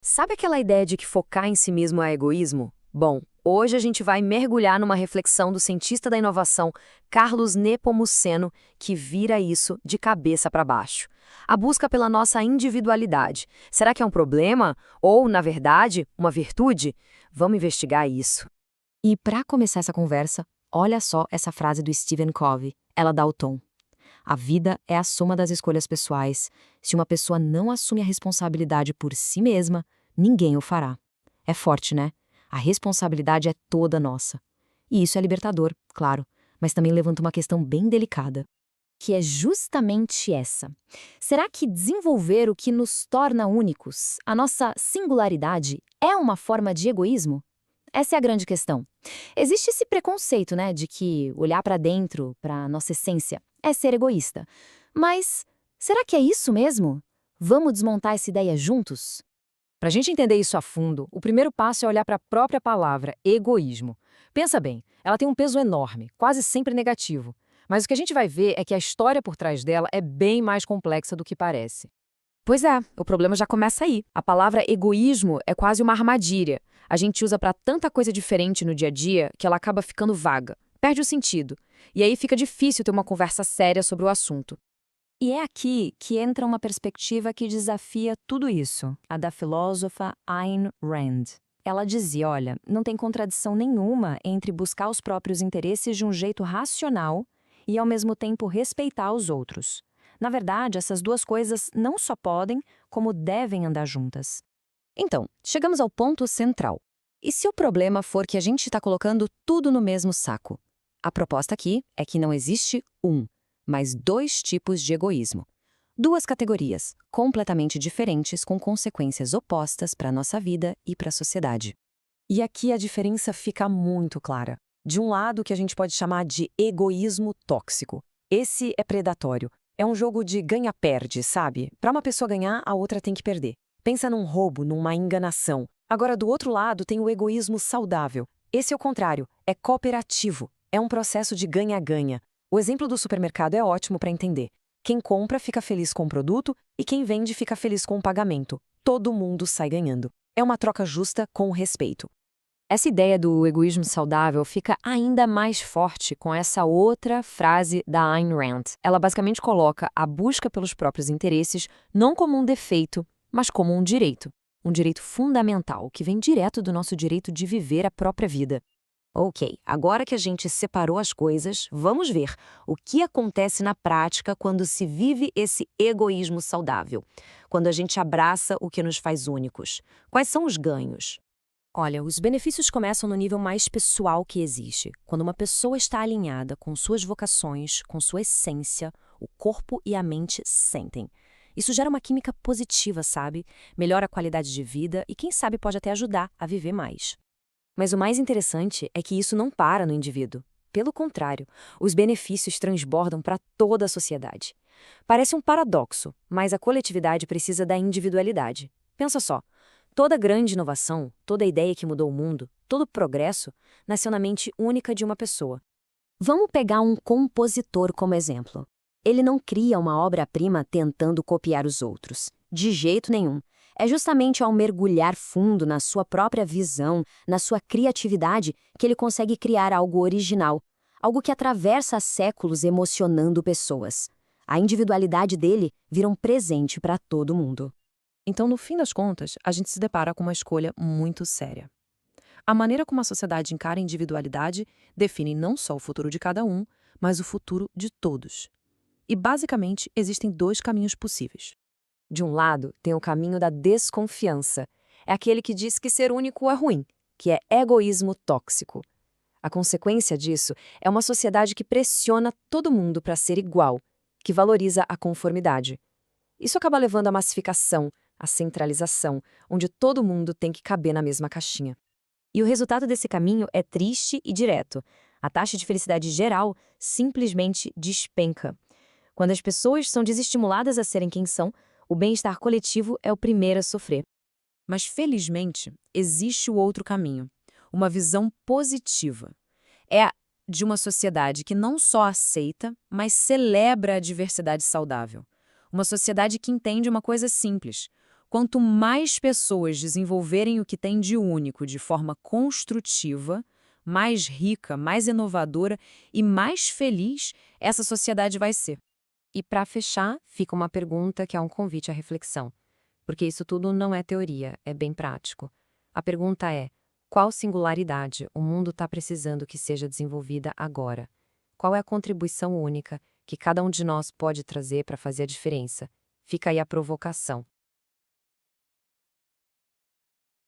Sabe aquela ideia de que focar em si mesmo é egoísmo? Bom, hoje a gente vai mergulhar numa reflexão do cientista da inovação Carlos Nepomuceno, que vira isso de cabeça para baixo. A busca pela nossa individualidade. Será que é um problema? Ou, na verdade, uma virtude? Vamos investigar isso. E para começar essa conversa, olha só essa frase do Stephen Covey. Ela dá o tom. A vida é a soma das escolhas pessoais. Se uma pessoa não assume a responsabilidade por si mesma, ninguém o fará. É forte, né? A responsabilidade é toda nossa. E isso é libertador, claro, mas também levanta uma questão bem delicada. Que é justamente essa. Será que desenvolver o que nos torna únicos, a nossa singularidade, é uma forma de egoísmo? Essa é a grande questão. Existe esse preconceito, né, de que olhar para dentro, para nossa essência, é ser egoísta. Mas será que é isso mesmo? Vamos desmontar essa ideia juntos? Para a gente entender isso a fundo, o primeiro passo é olhar para a própria palavra, egoísmo. Pensa bem, ela tem um peso enorme, quase sempre negativo. Mas o que a gente vai ver é que a história por trás dela é bem mais complexa do que parece. Pois é, o problema já começa aí. A palavra egoísmo é quase uma armadilha. A gente usa para tanta coisa diferente no dia a dia que ela acaba ficando vaga, perde o sentido. E aí fica difícil ter uma conversa séria sobre o assunto. E é aqui que entra uma perspectiva que desafia tudo isso, a da filósofa Ayn Rand. Ela dizia, olha, não tem contradição nenhuma entre buscar os próprios interesses de um jeito racional e, ao mesmo tempo, respeitar os outros. Na verdade, essas duas coisas não só podem, como devem andar juntas. Então, chegamos ao ponto central. E se o problema for que a gente está colocando tudo no mesmo saco? A proposta aqui é que não existe mas dois tipos de egoísmo. Duas categorias, completamente diferentes, com consequências opostas para a nossa vida e para a sociedade. E aqui a diferença fica muito clara. De um lado, o que a gente pode chamar de egoísmo tóxico. Esse é predatório. É um jogo de ganha-perde, sabe? Para uma pessoa ganhar, a outra tem que perder. Pensa num roubo, numa enganação. Agora, do outro lado, tem o egoísmo saudável. Esse é o contrário, é cooperativo. É um processo de ganha-ganha. O exemplo do supermercado é ótimo para entender. Quem compra fica feliz com o produto e quem vende fica feliz com o pagamento. Todo mundo sai ganhando. É uma troca justa com respeito. Essa ideia do egoísmo saudável fica ainda mais forte com essa outra frase da Ayn Rand. Ela basicamente coloca a busca pelos próprios interesses não como um defeito, mas como um direito fundamental, que vem direto do nosso direito de viver a própria vida. Ok, agora que a gente separou as coisas, vamos ver o que acontece na prática quando se vive esse egoísmo saudável, quando a gente abraça o que nos faz únicos. Quais são os ganhos? Olha, os benefícios começam no nível mais pessoal que existe. Quando uma pessoa está alinhada com suas vocações, com sua essência, o corpo e a mente sentem. Isso gera uma química positiva, sabe? Melhora a qualidade de vida e, quem sabe, pode até ajudar a viver mais. Mas o mais interessante é que isso não para no indivíduo. Pelo contrário, os benefícios transbordam para toda a sociedade. Parece um paradoxo, mas a coletividade precisa da individualidade. Pensa só, toda grande inovação, toda ideia que mudou o mundo, todo progresso, nasceu na mente única de uma pessoa. Vamos pegar um compositor como exemplo. Ele não cria uma obra-prima tentando copiar os outros. De jeito nenhum. É justamente ao mergulhar fundo na sua própria visão, na sua criatividade, que ele consegue criar algo original, algo que atravessa séculos emocionando pessoas. A individualidade dele vira um presente para todo mundo. Então, no fim das contas, a gente se depara com uma escolha muito séria. A maneira como a sociedade encara a individualidade define não só o futuro de cada um, mas o futuro de todos. E, basicamente, existem dois caminhos possíveis. De um lado, tem o caminho da desconfiança. É aquele que diz que ser único é ruim, que é egoísmo tóxico. A consequência disso é uma sociedade que pressiona todo mundo para ser igual, que valoriza a conformidade. Isso acaba levando à massificação, à centralização, onde todo mundo tem que caber na mesma caixinha. E o resultado desse caminho é triste e direto. A taxa de felicidade geral simplesmente despenca. Quando as pessoas são desestimuladas a serem quem são, o bem-estar coletivo é o primeiro a sofrer. Mas, felizmente, existe o outro caminho, uma visão positiva. É a de uma sociedade que não só aceita, mas celebra a diversidade saudável. Uma sociedade que entende uma coisa simples. Quanto mais pessoas desenvolverem o que têm de único de forma construtiva, mais rica, mais inovadora e mais feliz essa sociedade vai ser. E para fechar, fica uma pergunta que é um convite à reflexão, porque isso tudo não é teoria, é bem prático. A pergunta é: qual singularidade o mundo está precisando que seja desenvolvida agora? Qual é a contribuição única que cada um de nós pode trazer para fazer a diferença? Fica aí a provocação.